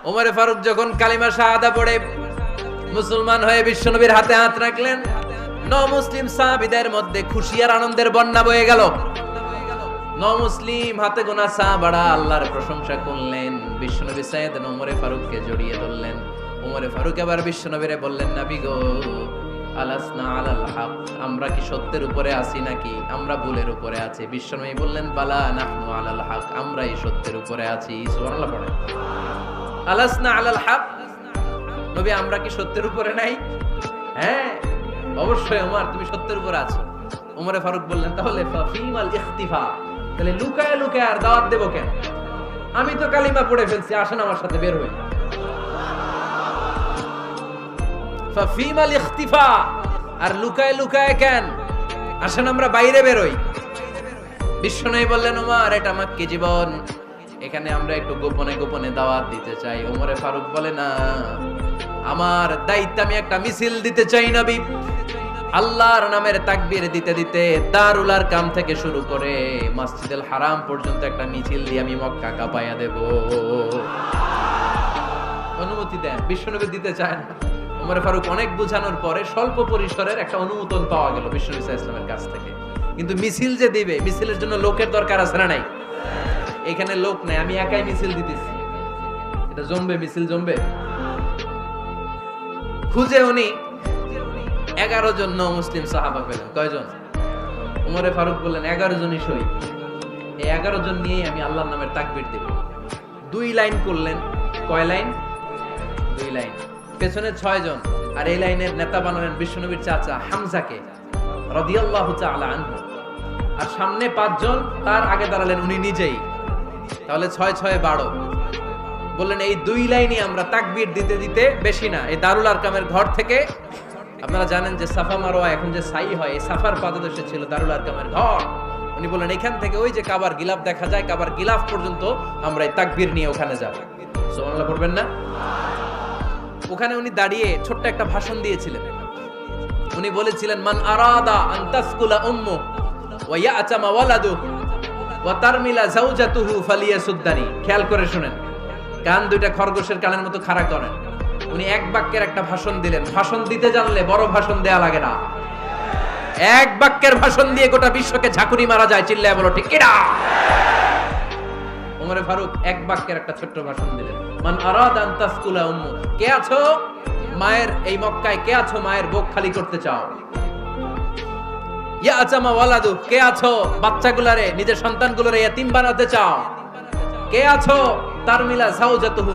ওমরে ফারুক যখন কালিমা শাহাদা পড়ে মুসলমান হয়ে বিশ্বনবীর হাতে হাত রাখলেন, মুসলিম সাহাবীদের মধ্যে খুশি আর আনন্দের বন্যা বয়ে গেল। মুসলিম হাতে গোনা সাহাবারা আল্লাহর প্রশংসা করলেন। বিশ্বনবী সাইয়েদনা ওমরে ফারুককে জড়িয়ে ধরলেন। ওমরে ফারুক আবার বিশ্বনবীরে বললেন, নবী গো, আলাসনা আলাল হক, আমরা কি সত্যের উপরে আছি নাকি আমরা ভুলের উপরে আছি? বিশ্বনবী বললেন, বালা নাহনু আলাল হক, আমরা এই সত্যের উপরে আছি। সুবহানাল্লাহ পড়ে। আলাসনা আলাল হক, নবী আমরা কি সত্যের উপরে নাই? হ্যাঁ অবশ্যই ওমর, তুমি সত্যের উপরে আছো। ওমরে ফারুক বললেন, তাহলে ফাফিমাল ইখতিফা, তাহলে লুকায় লুকায় আর দাওয়াত দেব কেন? আমি তো কালিমা পড়ে ফেলছি, আসেন আমার সাথে বের হই। ফাফিমাল ইখতিফা, আর লুকায় লুকায় কেন? আসেন আমরা বাইরে বের হই। বিশ্বনবী বললেন, ওমর এটা মাক্কি জীবন, এখানে আমরা একটু গোপনে গোপনে দাওয়াত দিতে চাই। ওমরে ফারুক বলে, না, আমার দায়িত্ব, আমি একটা মিছিল দিতে চাই নবী। আল্লাহর নামের তাকবীর দিতে দিতে দারুল আরকাম থেকে শুরু করে মসজিদুল হারাম পর্যন্ত একটা মিছিল দিয়ে আমি মক্কা কাঁপাইয়া দেব। অনুমতি দেন। বিশ্বনবী দিতে চায় না। ওমর ফারুক অনেক বুঝানোর পরে স্বল্প পরিসরের একটা অনুমোদন পাওয়া গেল বিশ্বনবী সাল্লাল্লাহু আলাইহি ওয়াসাল্লামের কাছ থেকে। কিন্তু মিছিল যে দিবে, মিছিলের জন্য লোকের দরকার আছে না নাই? এখানে লোক নাই, আমি একাই মিছিল দিতেছি। এটা জমবে, মিছিল জমবে। খুঁজে উনি 11 জন মুসলিম সাহাবা পেলেন। কয়জন? ওমরে ফারুক বললেন, 11 জনই শহীদ। এই 11 জন নিয়েই আমি আল্লাহর নামের তাকবীর দেব। 2 লাইন করলেন। কয় লাইন? 2 লাইন। পেছনে 6 জন, আর এই লাইনের নেতা বানালেন বিশ্বনবীর চাচা হামজাকে রাদিয়াল্লাহু তাআলা আনহু। আর সামনে 5 জন, তার আগে দাঁড়ালেন উনি নিজেই। তাহলে 6 6 12। বললেন, এই 2 লাইনই আমরা তাকবীর দিতে দিতে, বেশি না, এই দারুল আরকামের ঘর থেকে, আপনারা জানেন যে সাফা মারওয়া এখন যে সাই হয়, এই সাফার পাদদেশে ছিল দারুল আরকামের ঘর। উনি বললেন, এখান থেকে ওই যে কাবার গিলাফ দেখা যায়, কাবার গিলাফ পর্যন্ত আমরা এই তাকবীর নিয়ে ওখানে যাব। সুবহানাল্লাহ পড়বেন না? ওখানে উনি দাঁড়িয়ে ছোট্ট একটা ভাষণ দিয়েছিলেন। উনি বলেছিলেন, মান আরাদা আন তাসকুলা উম্মু ওয়া ইয়াতামা ওয়ালাদু ওয়া তারমিলা যাওজাতুহু ফালিয়াসুদ্দানি। খেয়াল করে শুনেন, কান দুইটা খরগোশের কানের মতো খাড়া করেন। উনি এক বাক্যের একটা ভাষণ দিলেন। ভাষণ দিতে জানলে বড় ভাষণ দেয়া লাগে না। এক বাক্যের ভাষণ দিয়ে গোটা বিশ্বকে ঝাঁকুনি মারা যায়। চিল্লায় বলো ঠিক কিনা? ওমরে ফারুক এক বাক্যের একটা ছোট্ট ভাষণ দিলেন। মান আরাদা আন তাসকুলা উম্মু, কে আছো মায়ের এই মক্কায়, কে আছো মায়ের বুক খালি করতে চাও? ইয়াতামা ওয়ালাদু, কে আছো বাচ্চাগুলারে, নিজের সন্তানগুলোরে ইয়াতীম বানাতে চাও? কে আছো তারমিলা যাওজাতুহু